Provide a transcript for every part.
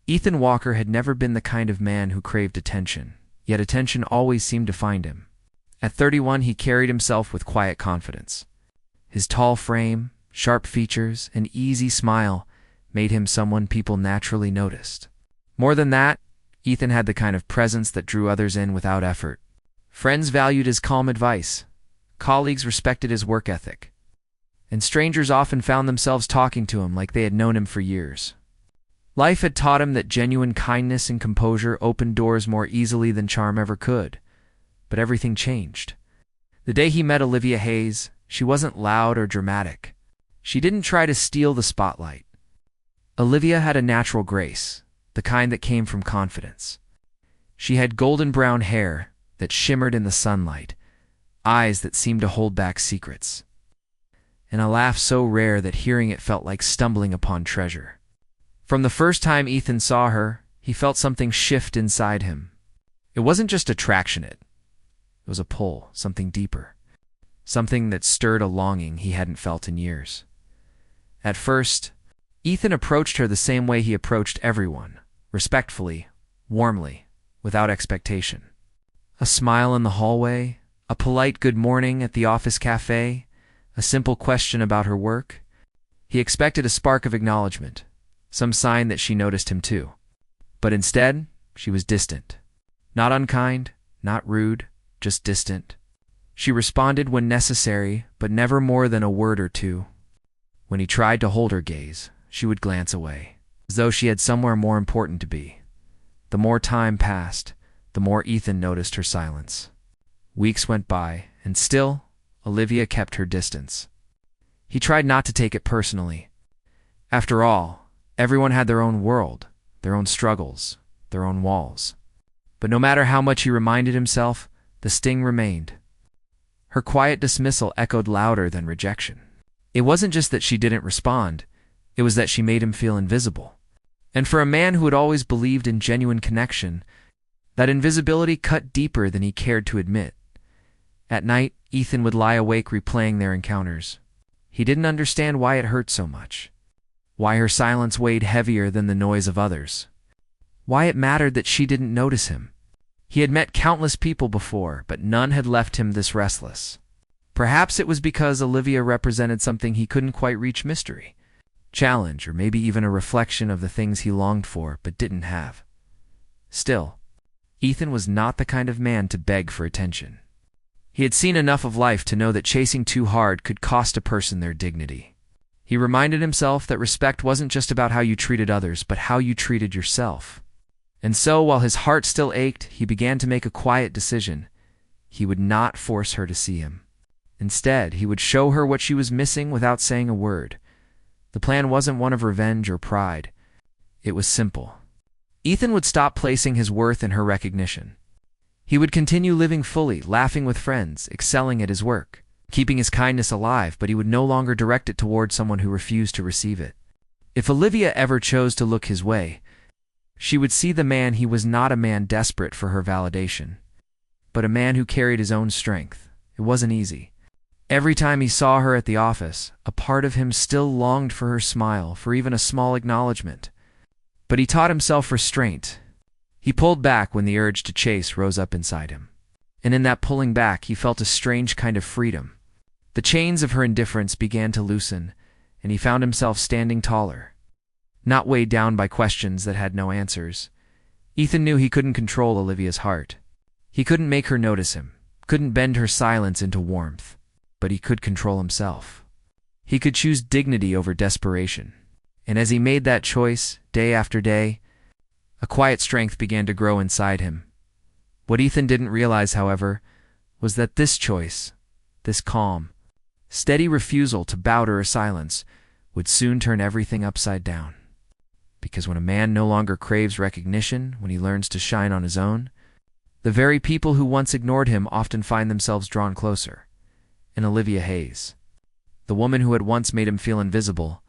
Ethan Walker had never been the kind of man who craved attention, yet attention always seemed to find him. At 31, he carried himself with quiet confidence. His tall frame, sharp features, and easy smile made him someone people naturally noticed. More than that, Ethan had the kind of presence that drew others in without effort. Friends valued his calm advice, colleagues respected his work ethic, and strangers often found themselves talking to him like they had known him for years. Life had taught him that genuine kindness and composure opened doors more easily than charm ever could. But everything changed. The day he met Olivia Hayes, she wasn't loud or dramatic. She didn't try to steal the spotlight. Olivia had a natural grace, the kind that came from confidence. She had golden brown hair that shimmered in the sunlight, eyes that seemed to hold back secrets, and a laugh so rare that hearing it felt like stumbling upon treasure. From the first time Ethan saw her, he felt something shift inside him. It wasn't just attraction, it was a pull, something deeper, something that stirred a longing he hadn't felt in years. At first, Ethan approached her the same way he approached everyone, respectfully, warmly, without expectation. A smile in the hallway, a polite good morning at the office cafe, a simple question about her work. He expected a spark of acknowledgement, some sign that she noticed him too. But instead, she was distant. Not unkind, not rude, just distant. She responded when necessary, but never more than a word or two. When he tried to hold her gaze, she would glance away, as though she had somewhere more important to be. The more time passed, the more Ethan noticed her silence. Weeks went by, and still, Olivia kept her distance. He tried not to take it personally. After all, everyone had their own world, their own struggles, their own walls. But no matter how much he reminded himself, the sting remained. Her quiet dismissal echoed louder than rejection. It wasn't just that she didn't respond, it was that she made him feel invisible. And for a man who had always believed in genuine connection, that invisibility cut deeper than he cared to admit. At night, Ethan would lie awake replaying their encounters. He didn't understand why it hurt so much, why her silence weighed heavier than the noise of others, why it mattered that she didn't notice him. He had met countless people before, but none had left him this restless. Perhaps it was because Olivia represented something he couldn't quite reach: mystery, challenge, or maybe even a reflection of the things he longed for but didn't have. Still, Ethan was not the kind of man to beg for attention. He had seen enough of life to know that chasing too hard could cost a person their dignity. He reminded himself that respect wasn't just about how you treated others, but how you treated yourself. And so, while his heart still ached, he began to make a quiet decision. He would not force her to see him. Instead, he would show her what she was missing without saying a word. The plan wasn't one of revenge or pride. It was simple. Ethan would stop placing his worth in her recognition. He would continue living fully, laughing with friends, excelling at his work, keeping his kindness alive, but he would no longer direct it toward someone who refused to receive it. If Olivia ever chose to look his way, she would see the man he was: not a man desperate for her validation, but a man who carried his own strength. It wasn't easy. Every time he saw her at the office, a part of him still longed for her smile, for even a small acknowledgement. But he taught himself restraint. He pulled back when the urge to chase rose up inside him. And in that pulling back, he felt a strange kind of freedom. The chains of her indifference began to loosen, and he found himself standing taller, not weighed down by questions that had no answers. Ethan knew he couldn't control Olivia's heart. He couldn't make her notice him, couldn't bend her silence into warmth, but he could control himself. He could choose dignity over desperation. And as he made that choice, day after day, a quiet strength began to grow inside him. What Ethan didn't realize, however, was that this choice, this calm, steady refusal to bow to her silence, would soon turn everything upside down. Because when a man no longer craves recognition, when he learns to shine on his own, the very people who once ignored him often find themselves drawn closer. And Olivia Hayes, the woman who had once made him feel invisible,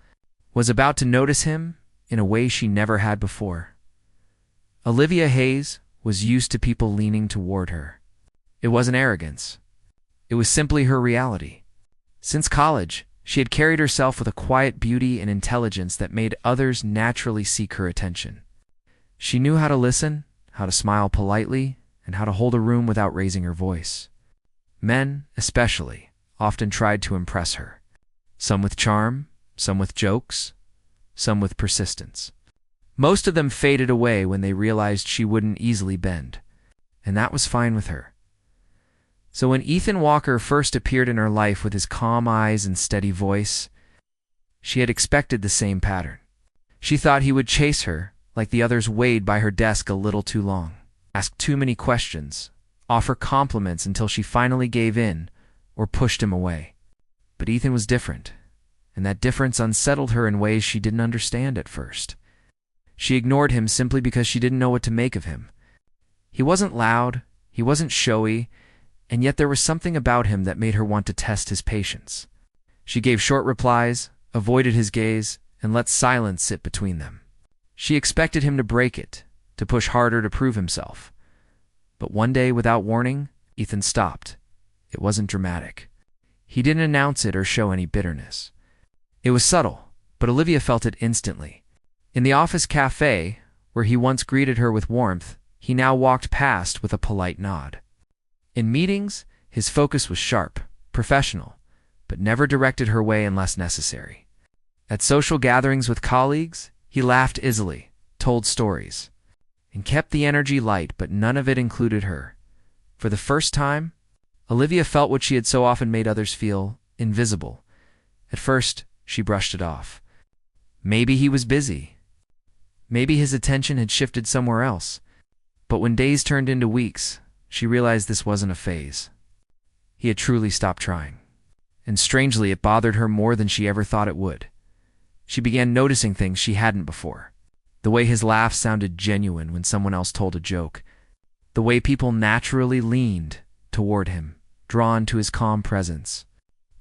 was about to notice him in a way she never had before. Olivia Hayes was used to people leaning toward her. It wasn't arrogance. It was simply her reality. Since college, she had carried herself with a quiet beauty and intelligence that made others naturally seek her attention. She knew how to listen, how to smile politely, and how to hold a room without raising her voice. Men, especially, often tried to impress her. Some with charm, some with jokes, some with persistence. Most of them faded away when they realized she wouldn't easily bend, and that was fine with her. So when Ethan Walker first appeared in her life with his calm eyes and steady voice, she had expected the same pattern. She thought he would chase her, like the others waited by her desk a little too long, ask too many questions, offer compliments until she finally gave in or pushed him away. But Ethan was different, and that difference unsettled her in ways she didn't understand at first. She ignored him simply because she didn't know what to make of him. He wasn't loud, he wasn't showy, and yet there was something about him that made her want to test his patience. She gave short replies, avoided his gaze, and let silence sit between them. She expected him to break it, to push harder to prove himself. But one day, without warning, Ethan stopped. It wasn't dramatic. He didn't announce it or show any bitterness. It was subtle, but Olivia felt it instantly. In the office cafe, where he once greeted her with warmth, he now walked past with a polite nod. In meetings, his focus was sharp, professional, but never directed her way unless necessary. At social gatherings with colleagues, he laughed easily, told stories, and kept the energy light, but none of it included her. For the first time, Olivia felt what she had so often made others feel, invisible. At first, she brushed it off. Maybe he was busy. Maybe his attention had shifted somewhere else. But when days turned into weeks, she realized this wasn't a phase. He had truly stopped trying. And strangely, it bothered her more than she ever thought it would. She began noticing things she hadn't before. The way his laugh sounded genuine when someone else told a joke. The way people naturally leaned toward him, drawn to his calm presence.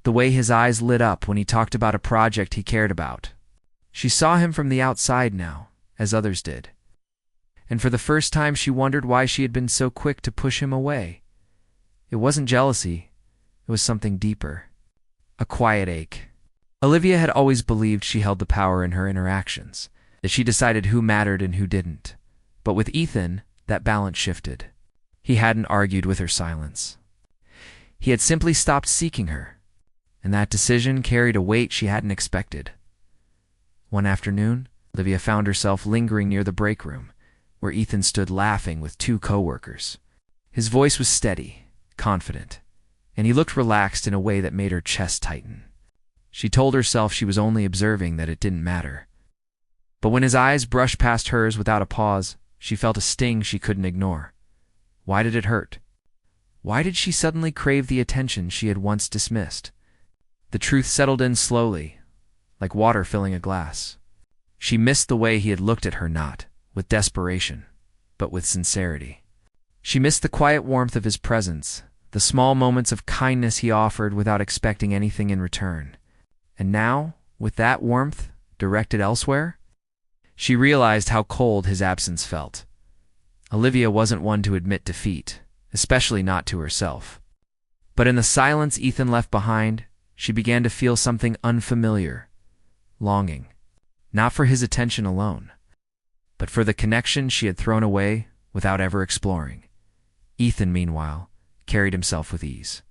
The way his eyes lit up when he talked about a project he cared about. She saw him from the outside now, as others did. And for the first time she wondered why she had been so quick to push him away. It wasn't jealousy, it was something deeper. A quiet ache. Olivia had always believed she held the power in her interactions, that she decided who mattered and who didn't. But with Ethan, that balance shifted. He hadn't argued with her silence. He had simply stopped seeking her, and that decision carried a weight she hadn't expected. One afternoon, Olivia found herself lingering near the break room, where Ethan stood laughing with two coworkers. His voice was steady, confident, and he looked relaxed in a way that made her chest tighten. She told herself she was only observing, that it didn't matter. But when his eyes brushed past hers without a pause, she felt a sting she couldn't ignore. Why did it hurt? Why did she suddenly crave the attention she had once dismissed? The truth settled in slowly, like water filling a glass. She missed the way he had looked at her, not with desperation, but with sincerity. She missed the quiet warmth of his presence, the small moments of kindness he offered without expecting anything in return. And now, with that warmth directed elsewhere, she realized how cold his absence felt. Olivia wasn't one to admit defeat, especially not to herself. But in the silence Ethan left behind, she began to feel something unfamiliar, longing, not for his attention alone, but for the connection she had thrown away without ever exploring. Ethan, meanwhile, carried himself with ease.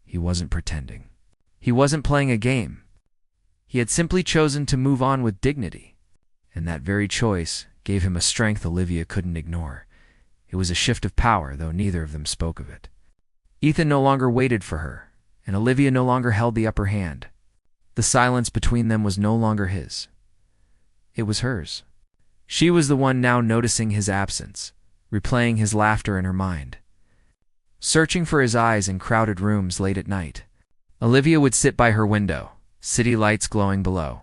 He wasn't pretending. He wasn't playing a game. He had simply chosen to move on with dignity, and that very choice gave him a strength Olivia couldn't ignore. It was a shift of power, though neither of them spoke of it. Ethan no longer waited for her, and Olivia no longer held the upper hand. The silence between them was no longer his. It was hers. She was the one now noticing his absence, replaying his laughter in her mind. Searching for his eyes in crowded rooms late at night, Olivia would sit by her window, city lights glowing below,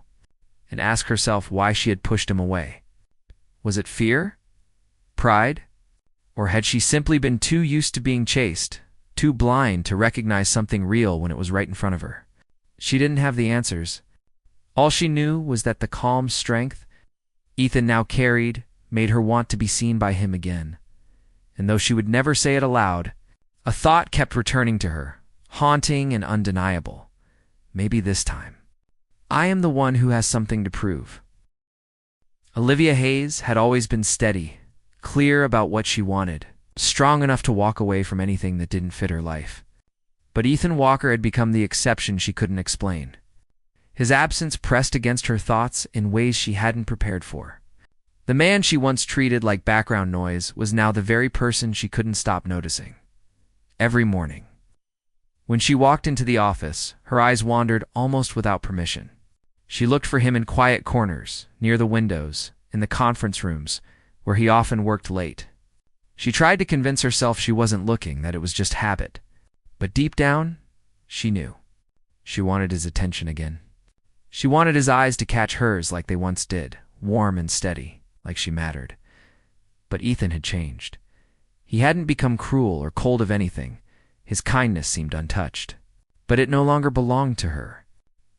and ask herself why she had pushed him away. Was it fear? Pride? Or had she simply been too used to being chased, too blind to recognize something real when it was right in front of her? She didn't have the answers. All she knew was that the calm strength Ethan now carried made her want to be seen by him again. And though she would never say it aloud, a thought kept returning to her, haunting and undeniable. Maybe this time, I am the one who has something to prove. Olivia Hayes had always been steady, clear about what she wanted, strong enough to walk away from anything that didn't fit her life. But Ethan Walker had become the exception she couldn't explain. His absence pressed against her thoughts in ways she hadn't prepared for. The man she once treated like background noise was now the very person she couldn't stop noticing. Every morning, when she walked into the office, her eyes wandered almost without permission. She looked for him in quiet corners, near the windows, in the conference rooms, where he often worked late. She tried to convince herself she wasn't looking, that it was just habit. But deep down, she knew. She wanted his attention again. She wanted his eyes to catch hers like they once did, warm and steady, like she mattered. But Ethan had changed. He hadn't become cruel or cold of anything. His kindness seemed untouched. But it no longer belonged to her.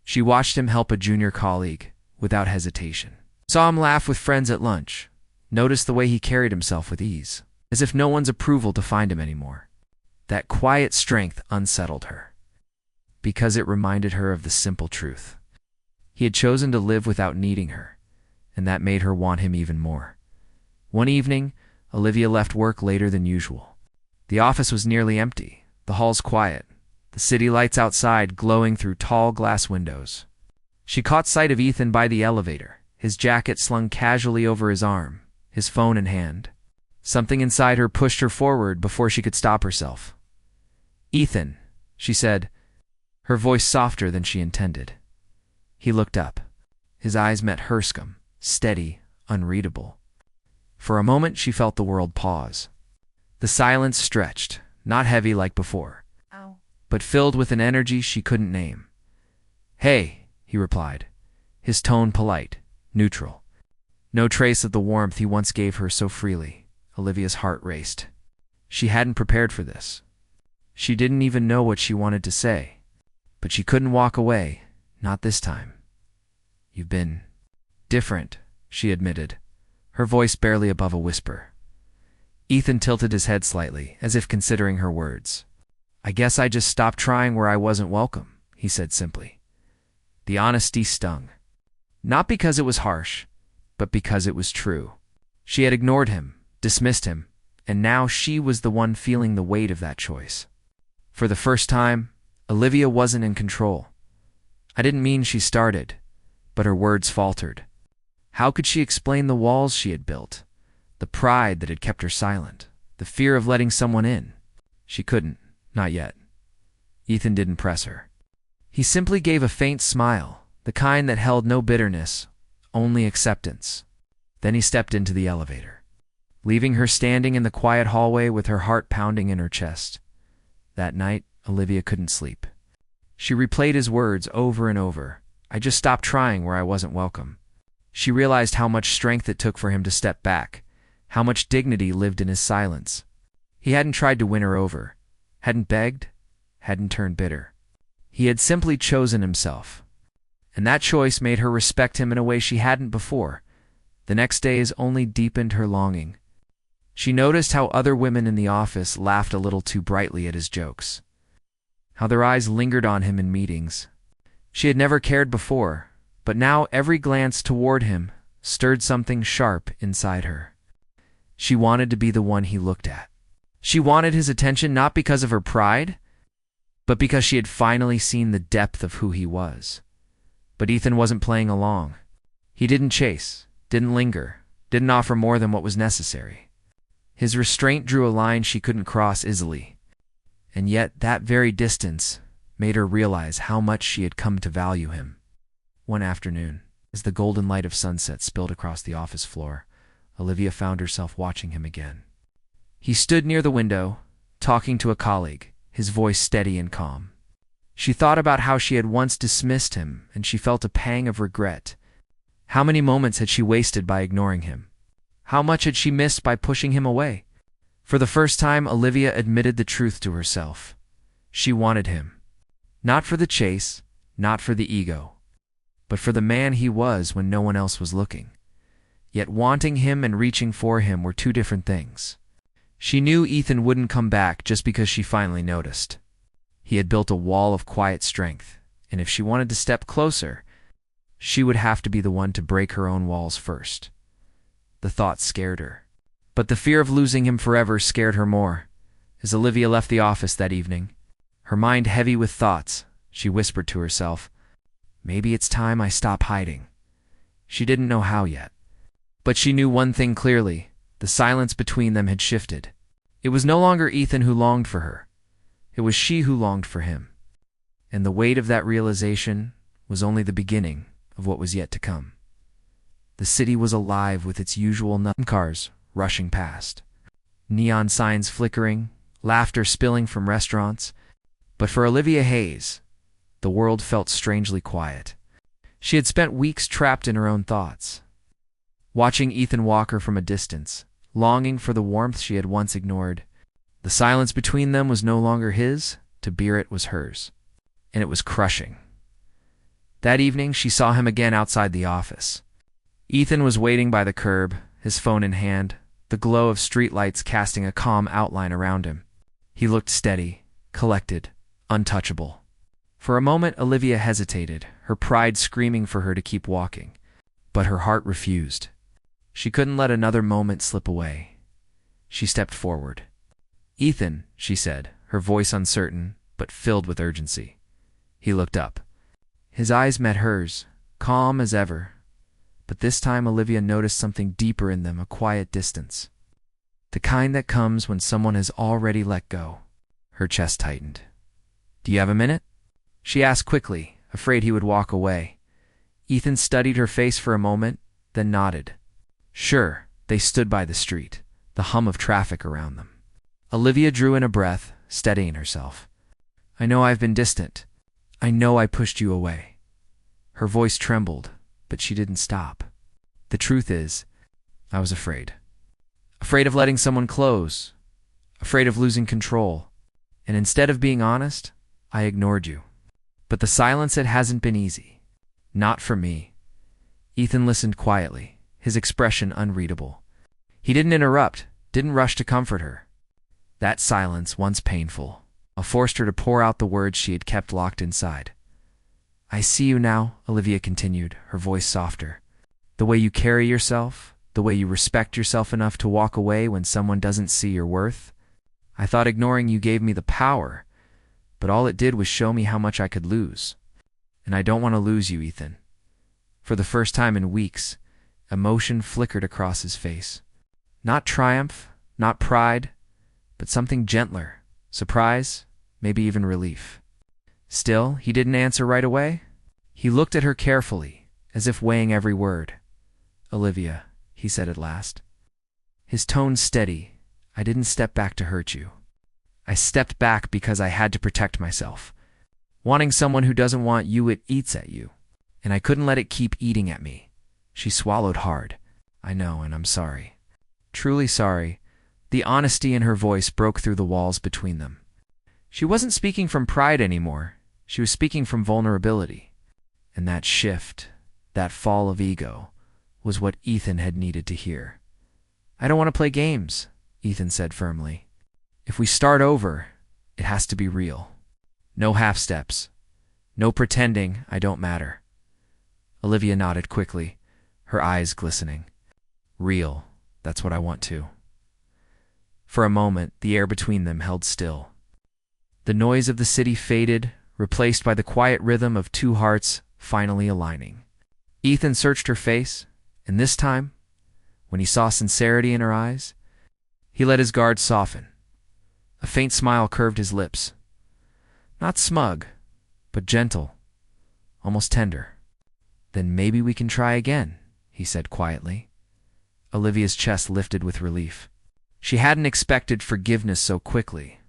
She watched him help a junior colleague without hesitation. Saw him laugh with friends at lunch. Noticed the way he carried himself with ease, as if no one's approval defined him anymore. That quiet strength unsettled her, because it reminded her of the simple truth. He had chosen to live without needing her, and that made her want him even more. One evening, Olivia left work later than usual. The office was nearly empty, the halls quiet, the city lights outside glowing through tall glass windows. She caught sight of Ethan by the elevator, his jacket slung casually over his arm, his phone in hand. Something inside her pushed her forward before she could stop herself. "Ethan," she said, her voice softer than she intended. He looked up. His eyes met hers, steady, unreadable. For a moment she felt the world pause. The silence stretched, not heavy like before, but filled with an energy she couldn't name. "Hey," he replied, his tone polite, neutral. No trace of the warmth he once gave her so freely. Olivia's heart raced. She hadn't prepared for this. She didn't even know what she wanted to say. But she couldn't walk away, not this time. "You've been different," she admitted, her voice barely above a whisper. Ethan tilted his head slightly, as if considering her words. "I guess I just stopped trying where I wasn't welcome," he said simply. The honesty stung. Not because it was harsh, but because it was true. She had ignored him, dismissed him, and now she was the one feeling the weight of that choice. For the first time, Olivia wasn't in control. I didn't mean she started, but her words faltered. How could she explain the walls she had built, the pride that had kept her silent, the fear of letting someone in? She couldn't, not yet. Ethan didn't press her. He simply gave a faint smile, the kind that held no bitterness, only acceptance. Then he stepped into the elevator, leaving her standing in the quiet hallway with her heart pounding in her chest. That night, Olivia couldn't sleep. She replayed his words over and over. I just stopped trying where I wasn't welcome. She realized how much strength it took for him to step back, how much dignity lived in his silence. He hadn't tried to win her over, hadn't begged, hadn't turned bitter. He had simply chosen himself. And that choice made her respect him in a way she hadn't before. The next days only deepened her longing. She noticed how other women in the office laughed a little too brightly at his jokes, how their eyes lingered on him in meetings. She had never cared before, but now every glance toward him stirred something sharp inside her. She wanted to be the one he looked at. She wanted his attention not because of her pride, but because she had finally seen the depth of who he was. But Ethan wasn't playing along. He didn't chase, didn't linger, didn't offer more than what was necessary. His restraint drew a line she couldn't cross easily, and yet that very distance made her realize how much she had come to value him. One afternoon, as the golden light of sunset spilled across the office floor, Olivia found herself watching him again. He stood near the window, talking to a colleague, his voice steady and calm. She thought about how she had once dismissed him, and she felt a pang of regret. How many moments had she wasted by ignoring him? How much had she missed by pushing him away? For the first time, Olivia admitted the truth to herself. She wanted him. Not for the chase, not for the ego, but for the man he was when no one else was looking. Yet wanting him and reaching for him were two different things. She knew Ethan wouldn't come back just because she finally noticed. He had built a wall of quiet strength, and if she wanted to step closer, she would have to be the one to break her own walls first. The thought scared her. But the fear of losing him forever scared her more. As Olivia left the office that evening, her mind heavy with thoughts, she whispered to herself, "Maybe it's time I stop hiding." She didn't know how yet. But she knew one thing clearly: the silence between them had shifted. It was no longer Ethan who longed for her. It was she who longed for him. And the weight of that realization was only the beginning of what was yet to come. The city was alive with its usual cars rushing past, neon signs flickering, laughter spilling from restaurants. But for Olivia Hayes, the world felt strangely quiet. She had spent weeks trapped in her own thoughts, watching Ethan Walker from a distance, longing for the warmth she had once ignored. The silence between them was no longer his, to bear it was hers, and it was crushing. That evening, she saw him again outside the office. Ethan was waiting by the curb, his phone in hand, the glow of streetlights casting a calm outline around him. He looked steady, collected, untouchable. For a moment, Olivia hesitated, her pride screaming for her to keep walking. But her heart refused. She couldn't let another moment slip away. She stepped forward. "Ethan," she said, her voice uncertain, but filled with urgency. He looked up. His eyes met hers, calm as ever. But this time Olivia noticed something deeper in them, a quiet distance. The kind that comes when someone has already let go. Her chest tightened. "Do you have a minute?" she asked quickly, afraid he would walk away. Ethan studied her face for a moment, then nodded. Sure. They stood by the street, the hum of traffic around them. Olivia drew in a breath, steadying herself. "I know I've been distant. I know I pushed you away." Her voice trembled, but she didn't stop. "The truth is, I was afraid. Afraid of letting someone close. Afraid of losing control. And instead of being honest, I ignored you. But the silence, it hasn't been easy. Not for me." Ethan listened quietly, his expression unreadable. He didn't interrupt, didn't rush to comfort her. That silence, once painful, forced her to pour out the words she had kept locked inside. "I see you now," Olivia continued, her voice softer. "The way you carry yourself, the way you respect yourself enough to walk away when someone doesn't see your worth. I thought ignoring you gave me the power, but all it did was show me how much I could lose. And I don't want to lose you, Ethan." For the first time in weeks, emotion flickered across his face. Not triumph, not pride, but something gentler, surprise, maybe even relief. Still, he didn't answer right away. He looked at her carefully, as if weighing every word. "Olivia," he said at last. His tone steady. "I didn't step back to hurt you. I stepped back because I had to protect myself. Wanting someone who doesn't want you, it eats at you. And I couldn't let it keep eating at me." She swallowed hard. "I know, and I'm sorry. Truly sorry." The honesty in her voice broke through the walls between them. She wasn't speaking from pride anymore. She was speaking from vulnerability. And that shift, that fall of ego, was what Ethan had needed to hear. "I don't want to play games," Ethan said firmly. "If we start over, it has to be real. No half steps. No pretending I don't matter." Olivia nodded quickly, her eyes glistening. "Real, that's what I want to." For a moment, the air between them held still. The noise of the city faded, replaced by the quiet rhythm of two hearts finally aligning. Ethan searched her face, and this time, when he saw sincerity in her eyes, he let his guard soften. A faint smile curved his lips. Not smug, but gentle, almost tender. "Then maybe we can try again," he said quietly. Olivia's chest lifted with relief. She hadn't expected forgiveness so quickly,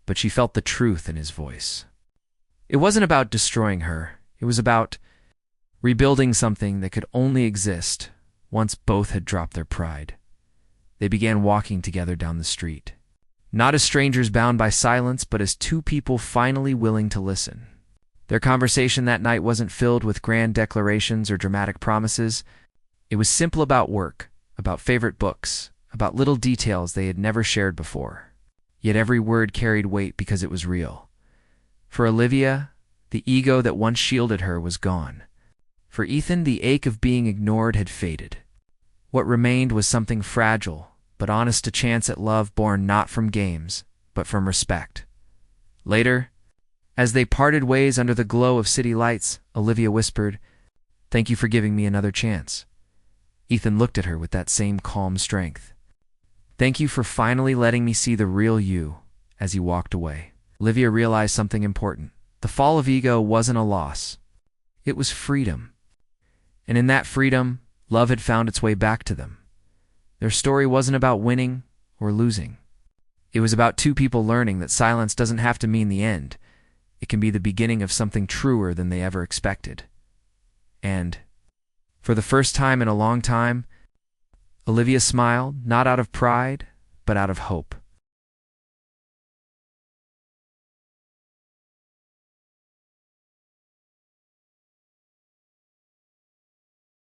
but she felt the truth in his voice. It wasn't about destroying her. It was about rebuilding something that could only exist once both had dropped their pride. They began walking together down the street. Not as strangers bound by silence, but as two people finally willing to listen. Their conversation that night wasn't filled with grand declarations or dramatic promises. It was simple, about work, about favorite books, about little details they had never shared before. Yet every word carried weight because it was real. For Olivia, the ego that once shielded her was gone. For Ethan, the ache of being ignored had faded. What remained was something fragile, but honest, a chance at love born not from games, but from respect. Later, as they parted ways under the glow of city lights, Olivia whispered, "Thank you for giving me another chance." Ethan looked at her with that same calm strength. "Thank you for finally letting me see the real you," as he walked away. Olivia realized something important. The fall of ego wasn't a loss. It was freedom. And in that freedom, love had found its way back to them. Their story wasn't about winning or losing. It was about two people learning that silence doesn't have to mean the end. It can be the beginning of something truer than they ever expected. And, for the first time in a long time, Olivia smiled, not out of pride, but out of hope.